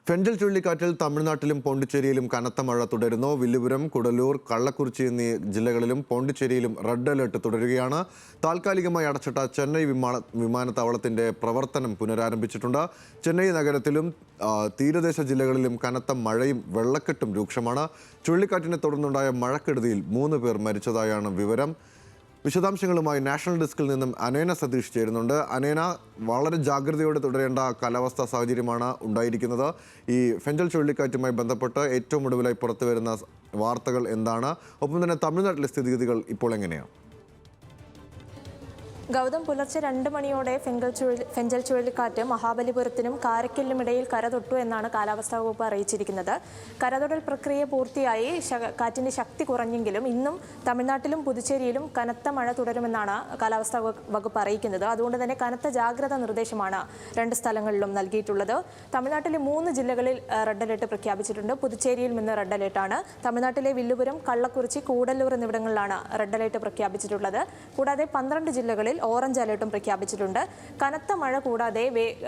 Fengal ചുഴലിക്കാറ്റിൽ തമിഴ്നാട്ടിലും പോണ്ടിച്ചേരിയിലും കനത്ത മഴ തുടരുന്നു. വില്ലുപുരം, കുടലൂർ, കള്ളക്കുറിച്ചി എന്നീ ജില്ലകളിലും പോണ്ടിച്ചേരിയിലും റെഡ് അലേർട്ട് തുടരുകയാണ്. താൽക്കാലികമായി അടച്ചിട്ട ചെന്നൈ വിമാനത്താവളത്തിന്റെ പ്രവർത്തനം പുനരാരംഭിച്ചിട്ടുണ്ട്. ചെന്നൈ നഗരത്തിലും തീരദേശ ജില്ലകളിലും കനത്ത മഴയും വെള്ളക്കെട്ടും രൂക്ഷമാണ്. ചുഴലിക്കാറ്റിനെ തുടർന്നുണ്ടായ മഴക്കെടുതിയിൽ 3 പേർ മരിച്ചതായാണ് വിവരം. വിശദാംശങ്ങളുമായി നാഷണൽ ഡെസ്കിൽ നിന്നും അനേന സതീഷ് ചേരുന്നുണ്ട്. അനേന, വളരെ ജാഗ്രതയോടെ തുടരേണ്ട കാലാവസ്ഥാ സാഹചര്യമാണ് ഉണ്ടായിരിക്കുന്നത്. ഈ ഫെഞ്ചൽ ചുഴലിക്കാറ്റുമായി ബന്ധപ്പെട്ട് ഏറ്റവും ഒടുവിലായി പുറത്തു വരുന്ന വാർത്തകൾ എന്താണ്? ഒപ്പം തന്നെ തമിഴ്നാട്ടിലെ സ്ഥിതിഗതികൾ ഇപ്പോൾ എങ്ങനെയാണ്? ഗൗതം, പുലർച്ചെ 2 മണിയോടെ ഫെഞ്ചൽ ചുഴലിക്കാറ്റ് മഹാബലിപുരത്തിനും കാരയ്ക്കലിനും ഇടയിൽ കരതൊട്ടു എന്നാണ് കാലാവസ്ഥാ വകുപ്പ് അറിയിച്ചിരിക്കുന്നത്. കരതൊടൽ പ്രക്രിയ പൂർത്തിയായി. കാറ്റിന്റെ ശക്തി കുറഞ്ഞെങ്കിലും ഇന്നും തമിഴ്നാട്ടിലും പുതുച്ചേരിയിലും കനത്ത മഴ തുടരുമെന്നാണ് കാലാവസ്ഥാ വകുപ്പ് അറിയിക്കുന്നത്. അതുകൊണ്ട് തന്നെ കനത്ത ജാഗ്രതാ നിർദ്ദേശമാണ് 2 സ്ഥലങ്ങളിലും നൽകിയിട്ടുള്ളത്. തമിഴ്നാട്ടിലെ 3 ജില്ലകളിൽ റെഡ് അലേർട്ട് പ്രഖ്യാപിച്ചിട്ടുണ്ട്. പുതുച്ചേരിയിൽ നിന്ന് റെഡ് അലേർട്ടാണ്. തമിഴ്നാട്ടിലെ വില്ലുപുരം, കള്ളക്കുറിച്ചി, കൂടല്ലൂർ എന്നിവിടങ്ങളിലാണ് റെഡ് അലേർട്ട് പ്രഖ്യാപിച്ചിട്ടുള്ളത്. കൂടാതെ 12 ജില്ലകളിൽ ഓറഞ്ച് അലേർട്ടും പ്രഖ്യാപിച്ചിട്ടുണ്ട്. കനത്ത മഴ കൂടാതെ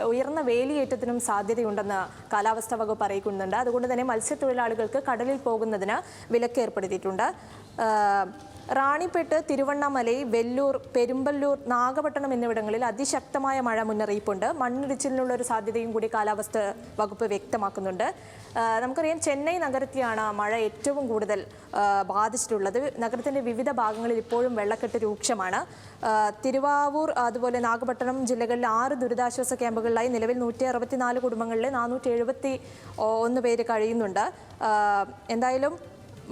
ഉയർന്ന വേലിയേറ്റത്തിനും സാധ്യതയുണ്ടെന്ന് കാലാവസ്ഥാ വകുപ്പ് അറിയിക്കുന്നുണ്ട്. അതുകൊണ്ട് തന്നെ മത്സ്യത്തൊഴിലാളികൾക്ക് കടലിൽ പോകുന്നതിന് വിലക്ക് ഏർപ്പെടുത്തിയിട്ടുണ്ട്. റാണിപേട്ട്, തിരുവണ്ണാമലൈ, വെല്ലൂർ, പെരുമ്പല്ലൂർ, നാഗപട്ടണം എന്നിവിടങ്ങളിൽ അതിശക്തമായ മഴ മുന്നറിയിപ്പുണ്ട്. മണ്ണിടിച്ചിലിനുള്ള ഒരു സാധ്യതയും കൂടി കാലാവസ്ഥാ വകുപ്പ് വ്യക്തമാക്കുന്നുണ്ട്. നമുക്കറിയാം, ചെന്നൈ നഗരത്തെയാണ് മഴ ഏറ്റവും കൂടുതൽ ബാധിച്ചിട്ടുള്ളത്. നഗരത്തിൻ്റെ വിവിധ ഭാഗങ്ങളിൽ ഇപ്പോഴും വെള്ളക്കെട്ട് രൂക്ഷമാണ്. തിരുവാവൂർ, അതുപോലെ നാഗപട്ടണം ജില്ലകളിലെ 6 ദുരിതാശ്വാസ ക്യാമ്പുകളിലായി നിലവിൽ 164 കുടുംബങ്ങളിലെ 471 പേര് കഴിയുന്നുണ്ട്. എന്തായാലും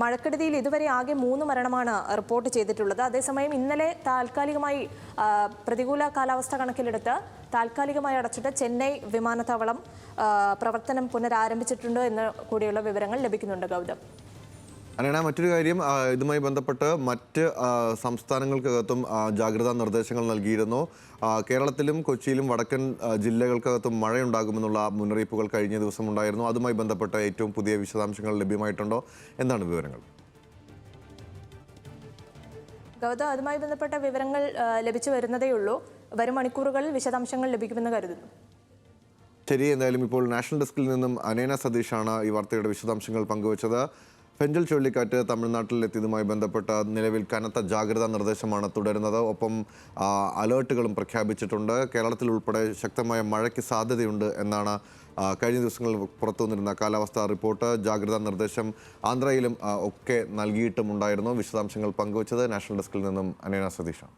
മഴക്കെടുതിയിൽ ഇതുവരെ ആകെ 3 മരണമാണ് റിപ്പോർട്ട് ചെയ്തിട്ടുള്ളത്. അതേസമയം ഇന്നലെ താൽക്കാലികമായി പ്രതികൂല കാലാവസ്ഥ കണക്കിലെടുത്ത് താൽക്കാലികമായി അടച്ചിട്ട ചെന്നൈ വിമാനത്താവളം പ്രവർത്തനം പുനരാരംഭിച്ചിട്ടുണ്ട് എന്ന് കൂടിയുള്ള വിവരങ്ങൾ ലഭിക്കുന്നുണ്ട്. ഗൗതം, അങ്ങനെ മറ്റൊരു കാര്യം, ഇതുമായി ബന്ധപ്പെട്ട് മറ്റ് സംസ്ഥാനങ്ങൾക്കകത്തും ജാഗ്രതാ നിർദ്ദേശങ്ങൾ നൽകിയിരുന്നു. കേരളത്തിലും കൊച്ചിയിലും വടക്കൻ ജില്ലകൾക്കകത്തും മഴയുണ്ടാകുമെന്നുള്ള മുന്നറിയിപ്പുകൾ കഴിഞ്ഞ ദിവസം ഉണ്ടായിരുന്നു. അതുമായി ബന്ധപ്പെട്ട ഏറ്റവും പുതിയ വിശദാംശങ്ങൾ ലഭ്യമായിട്ടുണ്ടോ? എന്താണ് വിവരങ്ങൾ? ഗൗതം, അതുമായി ബന്ധപ്പെട്ട വിവരങ്ങൾ ലഭിച്ചു വരുന്നതേ ഉള്ളൂ. വരും മണിക്കൂറുകളിൽ വിശദാംശങ്ങൾ ലഭിക്കുമെന്ന് കരുതുന്നു. ശരി, എന്തായാലും ഇപ്പോൾ നാഷണൽ ഡെസ്കിൽ നിന്നും അനേന സതീഷാണ് ഈ വാർത്തയുടെ വിശദാംശങ്ങൾ പങ്കുവച്ചത്. ഫെഞ്ചൽ ചുഴലിക്കാറ്റ് തമിഴ്നാട്ടിൽ എത്തിയതുമായി ബന്ധപ്പെട്ട നിലവിൽ കനത്ത ജാഗ്രതാ നിർദ്ദേശമാണ് തുടരുന്നത്. ഒപ്പം അലേർട്ടുകളും പ്രഖ്യാപിച്ചിട്ടുണ്ട്. കേരളത്തിൽ ഉൾപ്പെടെ ശക്തമായ മഴയ്ക്ക് സാധ്യതയുണ്ട് എന്നാണ് കഴിഞ്ഞ ദിവസങ്ങളിൽ പുറത്തു വന്നിരുന്ന കാലാവസ്ഥാ റിപ്പോർട്ട്. ജാഗ്രതാ നിർദ്ദേശം ആന്ധ്രയിലും ഒക്കെ നൽകിയിട്ടുമുണ്ടായിരുന്നു. വിശദാംശങ്ങൾ പങ്കുവച്ചത് നാഷണൽ ഡെസ്കിൽ നിന്നും അനേന സതീഷാണ്.